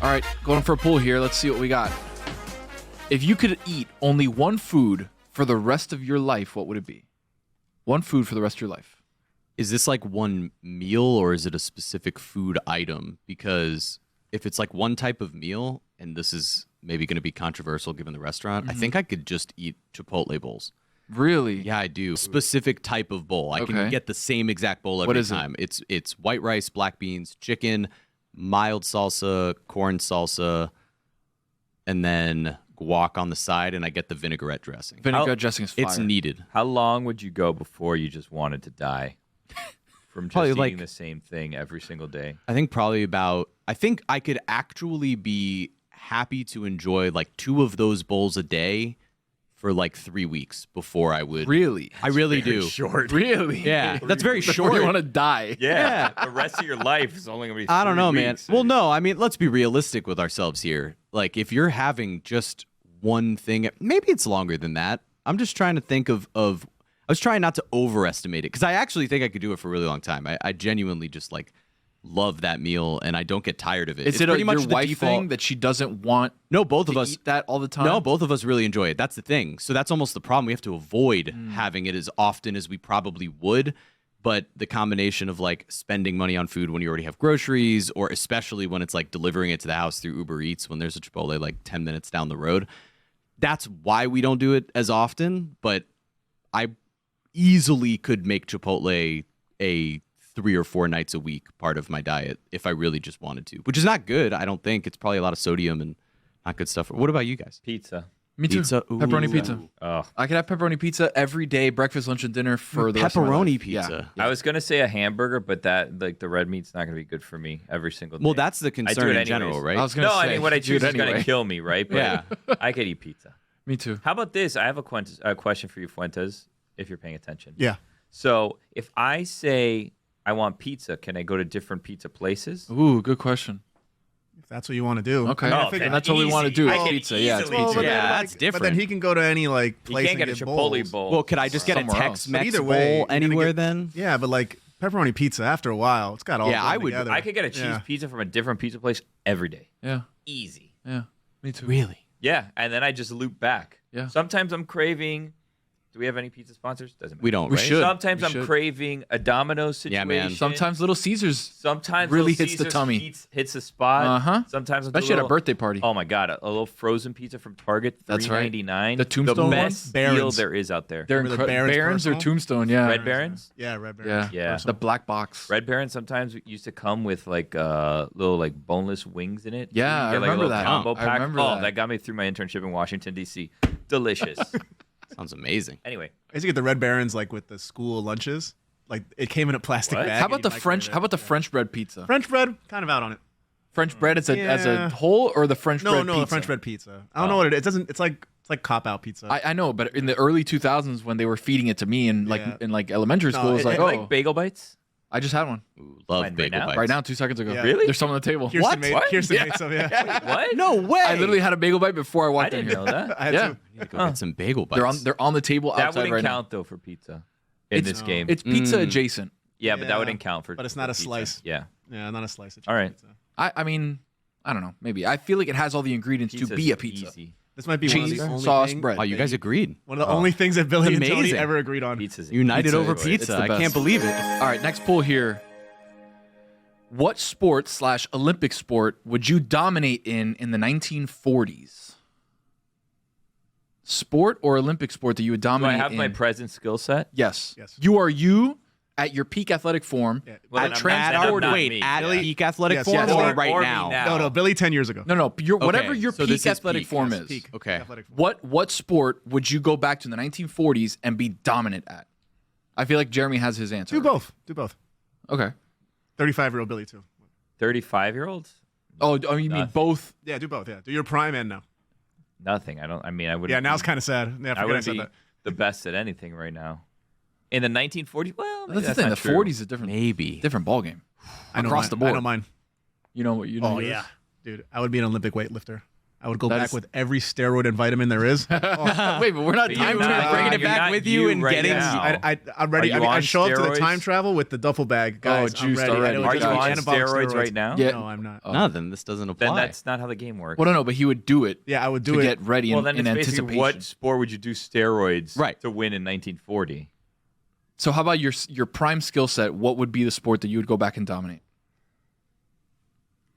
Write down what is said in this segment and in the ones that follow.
All right, going for a pull here. Let's see what we got. If you could eat only one food for the rest of your life, what would it be? One food for the rest of your life. Is this like one meal or is it a specific food item? Because if it's like one type of meal, and this is maybe going to be controversial given the restaurant, I think I could just eat Chipotle bowls. Really? Yeah, I do. Specific type of bowl. I can get the same exact bowl every time. It's white rice, black beans, chicken, mild salsa, corn salsa, and then guac on the side, and I get the vinaigrette dressing. Vinaigrette dressing is fire. It's needed. How long would you go before you just wanted to die from just eating the same thing every single day? I think I think I could actually be happy to enjoy like 2 of those bowls a day for like 3 weeks before I would. Really? I really do. Short. Really? Yeah, that's very Before short. you want to die. Yeah. The rest of your life is only going to be 3 I don't know, man. weeks. Well, no, I mean, let's be realistic with ourselves here. Like, if you're having just one thing, maybe it's longer than that. I'm just trying to think of I was trying not to overestimate it because I actually think I could do it for a really long time. I genuinely just like love that meal and I don't get tired of it. Is it's it pretty much your the wife default thing that she doesn't want No, both of us eat that all the time? No, both of us really enjoy it. That's the thing. So that's almost the problem. We have to avoid having it as often as we probably would. But the combination of like spending money on food when you already have groceries, or especially when it's like delivering it to the house through Uber Eats when there's a Chipotle like 10 minutes down the road. That's why we don't do it as often. But I easily could make Chipotle a 3 or 4 nights a week part of my diet if I really just wanted to, which is not good. I don't think. It's probably a lot of sodium and not good stuff. What about you guys? Pizza. Me too. Pizza. Ooh. Pepperoni pizza. Oh. I could have pepperoni pizza every day, breakfast, lunch, and dinner for the rest of my Pepperoni life. pizza. Yeah. I was going to say a hamburger, but that like the red meat's not going to be good for me every single day. Well, that's the I do concern it in anyways. general, right? I was gonna No, say, I mean, what I do it choose is going anyway. to kill me, right? But Yeah. I could eat pizza. Me too. How about this? I have a question for you, Fuentes, if you're paying attention. Yeah. So if I say I want pizza, can I go to different pizza places? Ooh, good question. If that's what you want to do. Okay. Oh, figure- And that's what we want to do. I Is can pizza. Yeah, it's easily pizza. do Yeah, that. that's different. But then he can go to any like You place can't get and a get Chipotle bowls. bowl. Well, could I just get a Somewhere else. Tex-Mex But either bowl way, you're gonna anywhere get- then? Yeah, but like pepperoni pizza after a while, it's got all. Yeah, blend I would- together. I could get a cheese Yeah. pizza from a different pizza place every day. Yeah. Easy. Yeah. Me too. Really? Yeah, and then I just loop back. Yeah. Sometimes I'm craving. Do we have any pizza sponsors? Doesn't matter. We don't, We right? should. Sometimes We I'm should. craving a Domino's Yeah, situation. man. Sometimes Little Caesars. Sometimes really Little hits the Caesars tummy. hits the spot. Uh-huh. Sometimes I'll do Especially at a little- birthday party. Oh my god, a little frozen pizza from Target, That's right. $3.99. The Tombstone the one? best deal Barons. there is out there. They're Remember the Barons Barons or personal? Tombstone. Yeah. Red Barons. Yeah, red Yeah. berries. Yeah. The black box. Red Baron sometimes used to come with like little like boneless wings in it. Yeah, You I get, like, a remember little that. Combo I pack. remember oh, that. got me through my internship in Washington D.C. Delicious. Sounds amazing. Anyway, I used to get the red barons like with the school lunches. Like it came in a plastic What? bag. How about and the you French? microwave How about the it. French bread pizza? French bread? Kind of out on it. French bread as a Yeah. whole, or the French No, bread no, pizza? the French bread pizza. I don't know what it is. It doesn't. It's like cop out pizza. I know, but in the early 2000s when they were feeding it to me in like Yeah. in like elementary No, school, it was it- like, it- oh, like bagel bites. I just had one Ooh, love Right bagel now? bites. right now, 2 seconds ago. Yeah. Really? There's some on the table. Kirsten made, What? Kirsten made some. Yeah. What? No way. I literally had a bagel bite before I I walked in didn't here. know that. I had Yeah. to. Yeah, go get some bagel bites. They're on the table That outside wouldn't right count though for pizza in It's- this game. now. It's pizza adjacent. yeah, but that Yeah, wouldn't count for. but it's not a pizza. slice. Yeah. Yeah, not a slice. Of All right. pizza. I mean, I don't know. Maybe I feel like it has all the ingredients to Pizza's be a pizza. Easy. This might be one of Cheese, the only sauce, thing- bread. Oh, you guys agreed. One of the only things that Billy and Tony amazing. ever agreed on. Pizza's United Pizza, over it's the pizza. I best. can't believe it. All right, next poll here. What sport/Olympic sport would you dominate in the 1940s? Sport or Olympic sport that you would Do I dominate have in? my present skill set? Yes. Yes. You are you at your peak athletic form. Yeah. Well, at then I'm trans not- then I'm 40. not Wait, me. at Yeah. peak athletic Yes, form yes. or Or right me now? now. No, Billy 10 years ago. No, whatever your so this peak is athletic peak. form Yes, is. peak. Okay. Athletic form. What sport would you go back to in the 1940s and be dominant at? I feel like Jeremy has his answer. Do both. Do both. Okay. 35-year-old Billy too. 35-year-olds? Oh, you mean Nothing. both? Yeah, do both. Yeah, do your prime and now. Nothing. I mean, I wouldn't. Yeah, now be- it's kind of sad. Yeah, I I forget I wouldn't said be that. the best at anything right now. In the 1940s, well, maybe That's the thing. not The true. 40s is a different, Maybe. different ball game. I know across mine. the board. I know mine. You know what you know? Oh yours? yeah, dude. I would be an Olympic weightlifter. I would go That back is- with every steroid and vitamin there is. Wait, but we're not time bringing it you're back not with you and right getting- now. I'm ready. Are I you mean, I on show up to the steroids? time travel with the duffel bag, guys. I'm juiced ready. already. I know Are you just on anabolic steroids right now? Yeah. No, I'm not. No, then this doesn't apply. Then that's not how the game works. Well, no, but he would do it. Yeah, I would do to it. get ready Well, in, then in it's basically anticipation. what sport would you do steroids Right. to win in 1940? So how about your prime skill set? What would be the sport that you would go back and dominate?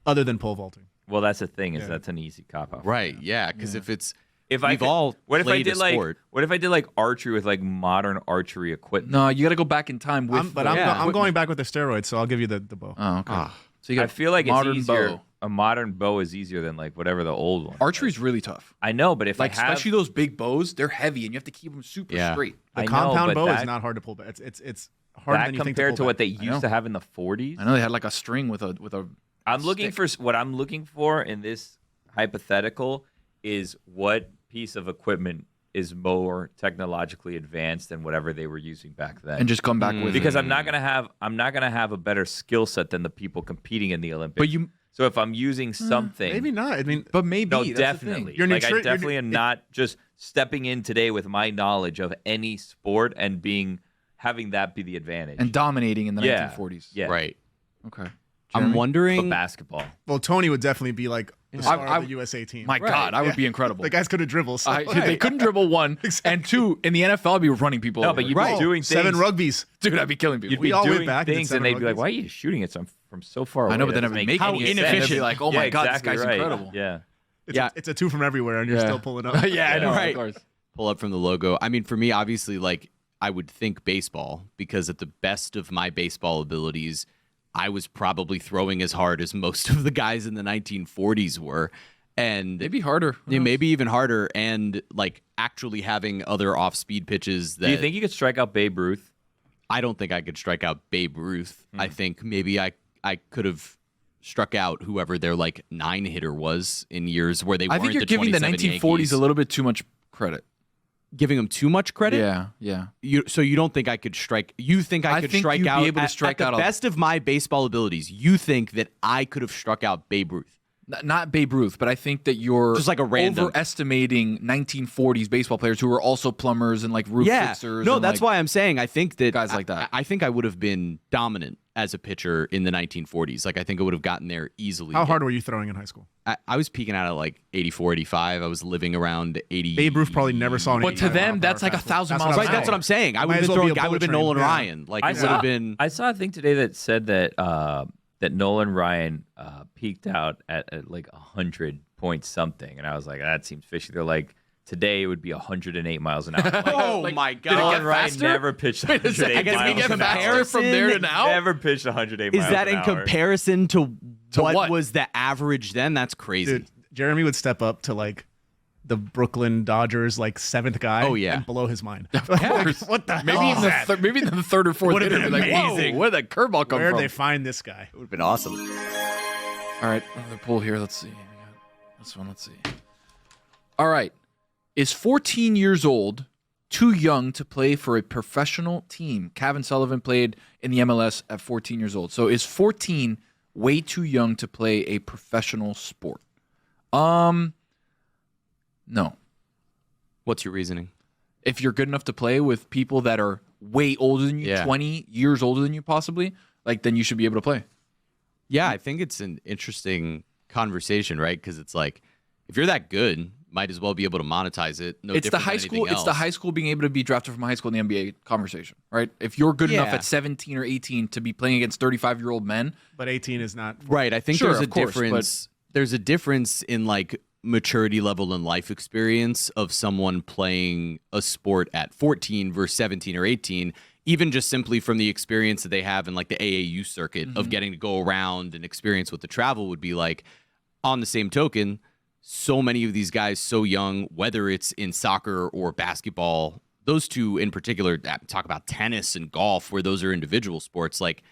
Other than pole vaulting. Well, that's the thing is Yeah. that's an easy cop out. Right, yeah, because if it's If we've all what if I played did a like sport. what if I did like archery with like modern archery equipment? No, you got to go back in time with. I'm going back with the steroids, so I'll give you the bow. Oh, okay. Ah. So you got I feel like modern it's easier. bow. A modern bow is easier than like whatever the old one. Archery's really tough. I know, but if Like I have, especially those big bows, they're heavy and you have to keep them super Yeah. straight. The I know, compound but bow that- is not hard to pull back. It's harder that than you think to compared pull to back. what they know. used to have in the 40s. I know they had like a string with a. I'm looking for what I'm looking for in this hypothetical is what piece of equipment is more technologically advanced than whatever they were using back then. And just come back with because it. I'm not gonna have a better skill set than the people competing in the Olympics. But you, so if I'm using something, Maybe not. I mean, but maybe no, that's the thing. definitely. Your Like I nutri- your definitely nu- am not just stepping in today with my knowledge of any sport and having that be the advantage. And dominating in the Yeah. 1940s. yeah, right. Okay. I'm Jeremy? But wondering. basketball. well, Tony would definitely be like the star I- of the USA team. My God, I would be incredible. The guys couldn't dribble. So They couldn't dribble one, and two in the NFL. I'd be running people. No, over. but you'd Right. be doing things. 7 rugbies. dude, I'd be killing people. You'd We be all went doing back and did things, and 7 they'd be like, rugbies. "Why are you shooting it from so far away?" I know, but then That it would doesn't make How any sense. inefficient. They'd be like, oh Yeah, my God, exactly this guy's right. incredible. Yeah. It's a 2 from everywhere, and you're Yeah. still pulling up. Yeah, I know. Right. Of course. Pull up from the logo. I mean, for me, obviously, like I would think baseball because at the best of my baseball abilities, I was probably throwing as hard as most of the guys in the 1940s were, and Maybe harder. Who knows? maybe even harder, and like actually having other off-speed pitches. That Do you think you could strike out Babe Ruth? I don't think I could strike out Babe Ruth. I think maybe I could have struck out whoever their like 9-hitter was in years where they I weren't think you're the giving the 27 1940s Yankees. a little bit too much credit. Giving them too much credit. Yeah. So you don't think I could strike? You think I could think strike you'd be out able to strike at out the a- best of my baseball abilities? You think that I could have struck out Babe Ruth? Not Babe Ruth, but I think that you're Just like a random- overestimating 1940s baseball players who were also plumbers and like roof fixers. No, and, that's like, why I'm saying I think that guys like that. I think I would have been dominant as a pitcher in the 1940s. Like I think I would have gotten there easily. How hard were you throwing in high school? I was peaking out at like 84, 85. I was living around 80. Babe Ruth probably never saw an But to 85 them, mile that's per like hour 1,000 fastball. miles Right, an that's hour. what I'm saying. I would Might have as been well be throwing. a I would have been bullet Nolan train, yeah. Ryan. Like I it would have saw, been. I saw a thing today that said that Nolan Ryan peaked out at like 100 point something, and I was like, that seems fishy. They're like, today it would be 108 miles an hour. Like, Oh Like, my did it God! get Nolan Ryan faster? never pitched Wait a second, 108 did miles we get an faster hour. from there to now? Never pitched 108 Is miles that an in hour. comparison to what? was the average then? That's crazy. Dude, Jeremy would step up to like the Brooklyn Dodgers like 7th guy. Oh, yeah. and blow his mind. Of course. What the Maybe hell in is that? maybe in the third or fourth Would've hitter, been be like, whoa, amazing. where did that curveball come Where'd from? they find this guy? It would have been awesome. All right, another poll here. Let's see. We got this one. Let's see. All right. Is 14 years old too young to play for a professional team? Kevin Sullivan played in the MLS at 14 years old. So is 14 way too young to play a professional sport? No. What's your reasoning? If you're good enough to play with people that are way older than you, Yeah. 20 years older than you possibly, like then you should be able to play. Yeah, I think it's an interesting conversation, right? Because it's like, if you're that good, might as well be able to monetize it. No It's the different high than school. anything It's the else. high school being able to be drafted from high school in the NBA conversation, right? If you're good enough Yeah. at 17 or 18 to be playing against 35-year-old men, But 18 is not. Right. I think Sure, there's a of course, difference. There's a difference in like maturity level and life experience of someone playing a sport at 14 versus 17 or 18, even just simply from the experience that they have in like the AAU circuit of getting to go around and experience what the travel would be like. On the same token, so many of these guys so young, whether it's in soccer or basketball, those two in particular, talk about tennis and golf, where those are individual sports, like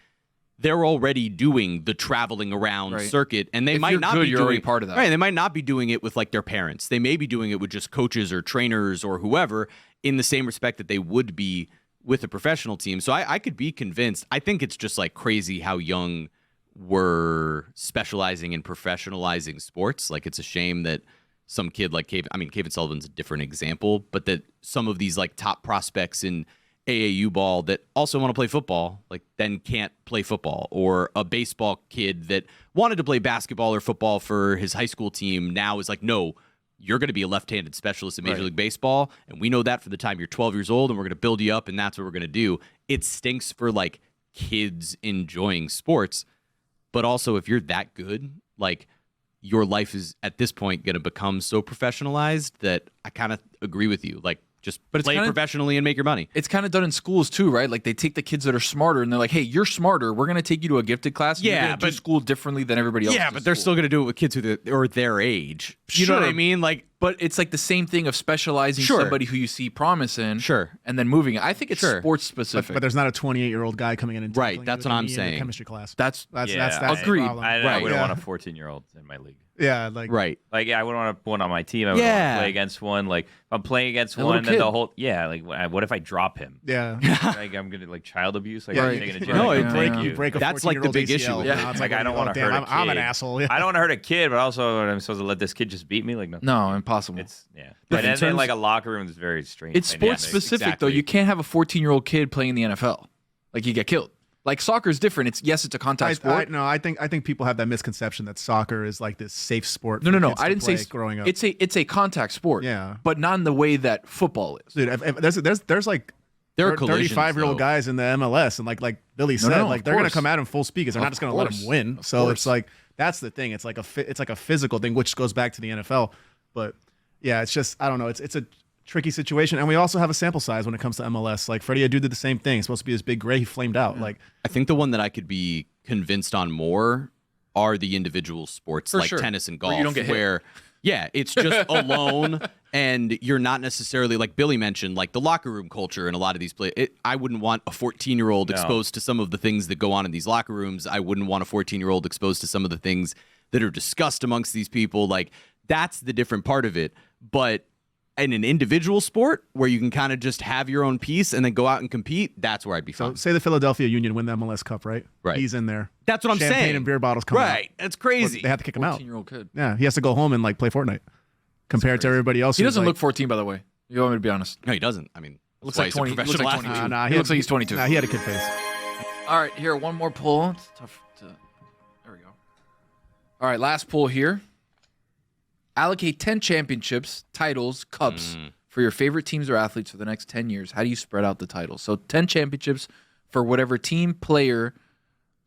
they're already doing the traveling around Right. circuit, and they If might you're not good, be you're doing already part of that. Right, they might not be doing it with like their parents. They may be doing it with just coaches or trainers or whoever in the same respect that they would be with a professional team. So I could be convinced. I think it's just like crazy how young we're specializing in professionalizing sports. Like it's a shame that some kid like Caven Sullivan's a different example, but that some of these like top prospects in AAU ball that also want to play football, like then can't play football, or a baseball kid that wanted to play basketball or football for his high school team now is like, no, you're going to be a left-handed specialist in Major League Baseball, and we know that from the time you're 12 years old, and we're going to build you up, and that's what we're going to do. It stinks for like kids enjoying sports, but also if you're that good, like your life is at this point going to become so professionalized that I kind of agree with you. Like, just play professionally and make your money. It's kind of done in schools too, right? Like they take the kids that are smarter and they're like, hey, you're smarter. We're going to take you to a gifted class. Yeah, you're gonna do school differently than everybody else. Yeah, but they're still going to do it with kids who or their age. You know what I mean? Like, but it's like the same thing of specializing somebody who you see promise in, and then moving it. I think it's sports specific. But there's not a 28-year-old guy coming in and that's what I'm saying. In the chemistry class. That's agreed. problem. I wouldn't want a 14-year-old in my league. Yeah, I wouldn't want one on my team. I wouldn't want to play against one. Like if I'm playing against one, then the whole like what if I drop him? Yeah, like I'm gonna like child abuse. Like I'm taking a jail. No, you break a that's like the big ACL. issue. Yeah, it's like I don't want to hurt a kid. I'm an asshole. Yeah. I don't want to hurt a kid, but also I'm supposed to let this kid just beat me? Like no, impossible. It's But then like a locker room is very strange. It's sports specific though. You can't have a 14-year-old kid playing in the NFL. Like you get killed. Like soccer is different. It's a contact sport. I think people have that misconception that soccer is like this safe sport. No. I didn't say growing up. It's a contact sport. Yeah, but not in the way that football is. Dude, there's like there are 35-year-old guys in the MLS, and like Billy said, like they're gonna come at him full speed because they're not just gonna let him win. So it's like that's the thing. It's like a physical thing, which goes back to the NFL. But yeah, it's just I don't know. It's a tricky situation, and we also have a sample size when it comes to MLS. Like Freddie Adu did the same thing. It's supposed to be this big gray. He flamed out. Like I think the one that I could be convinced on more are the individual sports like tennis and golf, where you don't get hit. Yeah, it's just alone, and you're not necessarily like Billy mentioned, like the locker room culture in a lot of these places. I wouldn't want a 14-year-old exposed to some of the things that go on in these locker rooms. I wouldn't want a 14-year-old exposed to some of the things that are discussed amongst these people. Like that's the different part of it, but in an individual sport where you can kind of just have your own piece and then go out and compete, that's where I'd be fine. So say the Philadelphia Union win the MLS Cup, right? Right. He's in there. That's what I'm saying. Champagne and beer bottles coming out. Right. That's crazy. They have to kick him out. 14-year-old kid. Yeah, he has to go home and like play Fortnite compared to everybody else. He doesn't look 14, by the way. You want me to be honest? No, he doesn't. I mean, looks like 20. He looks like 22. He looks like he's 22. Nah, he had a kid face. All right, here, one more pull. It's tough to. There we go. All right, last pull here. Allocate 10 championships, titles, cups for your favorite teams or athletes for the next 10 years. How do you spread out the titles? So 10 championships for whatever team, player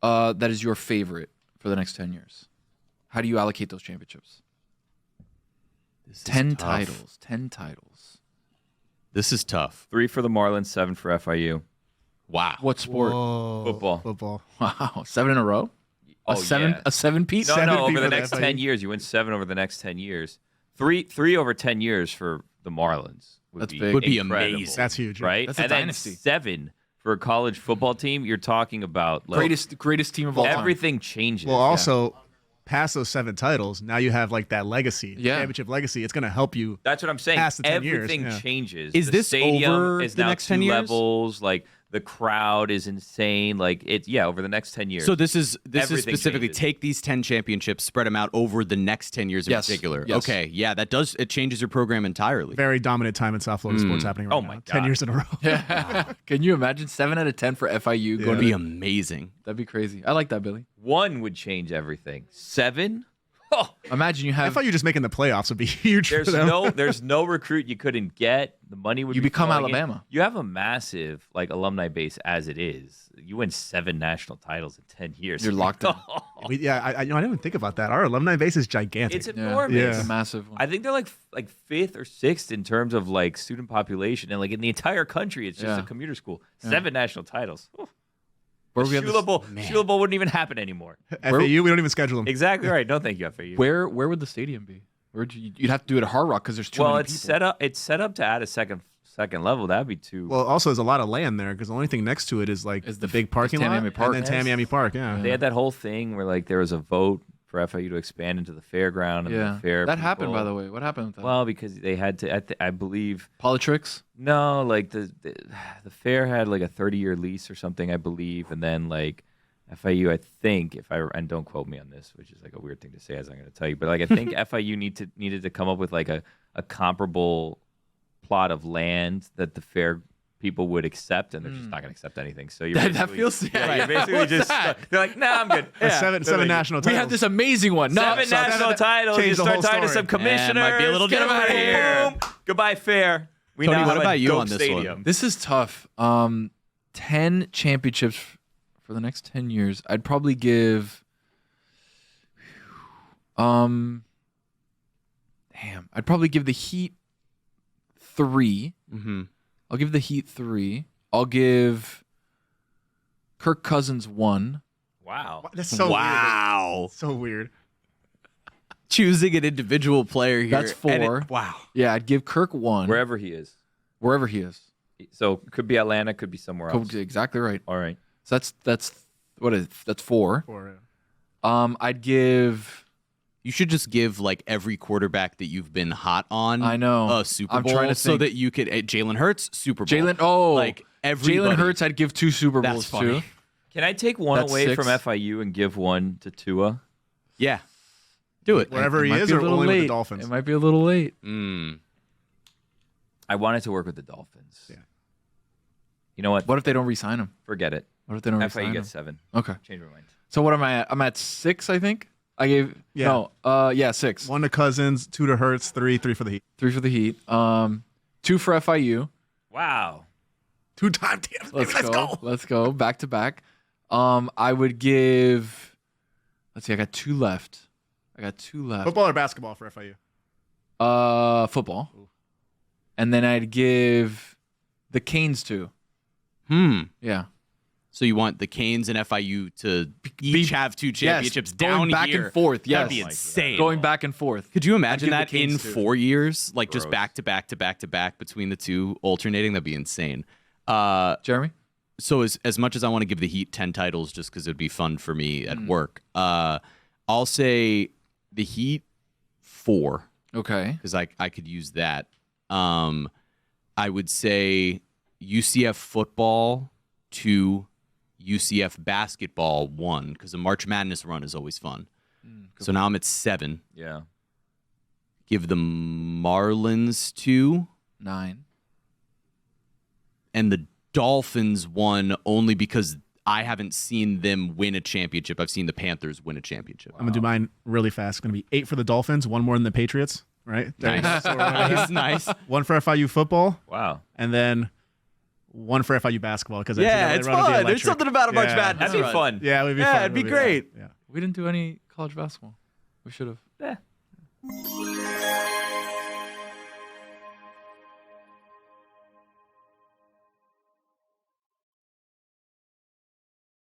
that is your favorite for the next 10 years. How do you allocate those championships? 10 titles. 10 titles. This is tough. 3 for the Marlins, 7 for FIU. Wow. What sport? Football. Football. Wow. 7 in a row? A seven Pete? No, over the for next FIU. 10 years. You win 7 over the next 10 years. Three over 10 years for the Marlins That's be big. Would be incredible, amazing. That's huge. right? That's a and dynasty. then 7 for a college football team. You're talking about like, Greatest team of all time. everything changes. Well, also, past those 7 titles, now you have like that legacy, Yeah. championship legacy. It's going to help you. That's what I'm saying. Past the 10 years, Everything yeah. changes. Is the this stadium over is the now next 2 10 years? levels. Like the crowd is insane. Like over the next 10 years. So this is Everything specifically changes. take these 10 championships, spread them out over the next 10 years in Yes. particular. Yes. Okay, yeah, it changes your program entirely. Very dominant time in South Florida sports happening right Oh now. my 10 God. years in a row. Can you imagine 7 out of 10 for FIU? Would be amazing. That'd be crazy. I like that, Billy. 1 would change everything. 7. Oh, Imagine you I have thought you just making the playoffs would be huge there's for them. there's no recruit you couldn't get. The money would You be become flowing in. Alabama. You have a massive like alumni base as it is. You win 7 national titles in 10 years. You're locked in. I didn't even think about that. Our alumni base is gigantic. It's Yeah. enormous. Yeah. It's a massive one. I think they're like 5th or 6th in terms of like student population, and like in the entire country, it's just Yeah. a commuter school. 7 national titles. Oh, Where we have this- Shula Bowl wouldn't even happen anymore. FAU, we don't even schedule them. Exactly right. No, thank you, FAU. Where would the stadium be? You'd have to do it at Hard Rock because there's too many it's people. set up to add a second level. That'd be too. Well, also, there's a lot of land there because the only thing next to it is like Is the the- big parking is lot Tamiami Park. and then Tamiami Park. Yeah. They had that whole thing where like there was a vote for FIU to expand into the fairground and Yeah. the fair. That happened, people- by the way. What happened with that? Well, because they had to. I believe Politricks? no, like the fair had like a 30-year lease or something, I believe, and then like FIU, I think, and don't quote me on this, which is like a weird thing to say as I'm going to tell you, but like I think FIU needed to come up with like a comparable plot of land that the fair people would accept, and they're just not going to accept anything. So that feels you're basically just they're like, nah, I'm good. Yeah. Seven national titles. We have this amazing one. Seven national titles. You start talking to some commissioners. Might be a little get them out of here. boom. Goodbye, fair. We Tony, now what have about a you dope on this stadium. one? This is tough. 10 championships for the next 10 years. I'd probably give I'd probably give the Heat 3. Mm-hmm. I'll give the Heat 3. I'll give Kirk Cousins 1. Wow. That's so Wow. weird. So weird. Choosing an individual player here. That's 4. Wow. Yeah, I'd give Kirk 1. Wherever he is. Wherever he is. So could be Atlanta, could be somewhere else. Exactly right. All right. So that's 4. 4, yeah. I'd give. You should just give like every quarterback that you've been hot on. I know. A Super I'm Bowl, trying to so think. that you could. Jalen Hurts, Super Bowl. Like everybody. Jalen Hurts, I'd give 2 Super That's Bowls funny. too. Can I take one That's away 6. from FIU and give one to Tua? Yeah. Do it. Wherever he might is, be a or little only with late. the Dolphins. It might be a little late. I wanted to work with the Dolphins. Yeah. You know what? What if they don't re-sign him? Forget it. What if they don't re-sign FIU him? gets 7. Okay. Change my mind. So what am I at? I'm at 6, I think. I gave 6. 1 to Cousins, 2 to Hurts, 3 for the Heat. 3 for the Heat. 2 for FIU. Wow. 2-time teams. Let's go. Let's go. Back to back. I would give. Let's see. I got 2 left. Football or basketball for FIU? Football. Ooh. And then I'd give the Canes 2. Yeah. So you want the Canes and FIU to each have 2 championships going down back here. and forth. Yes. That'd be insane. Going back and forth. Could you imagine I'd that give the in Canes 2. 4 years? Like just Gross. back to back to back to back between the 2 alternating? That'd be insane. Jeremy? So as much as I want to give the Heat 10 titles just because it'd be fun for me at work, I'll say the Heat 4 Okay. because I could use that. I would say UCF football 2, UCF basketball 1 because the March Madness run is always fun. So now I'm at 7. Yeah. Give the Marlins 2. 9. And the Dolphins 1 only because I haven't seen them win a championship. I've seen the Panthers win a championship. I'm going to do mine really fast. It's going to be 8 for the Dolphins, 1 more than the Patriots, right? Nice. So we're gonna- nice. 1 for FIU football, Wow. and then 1 for FIU basketball. Because Yeah, it's fun. There's something about a March Madness. That'd be run. fun. Yeah, it would be Yeah, fun. it'd be fun. great. Yeah. We didn't do any college basketball. We should have. Eh.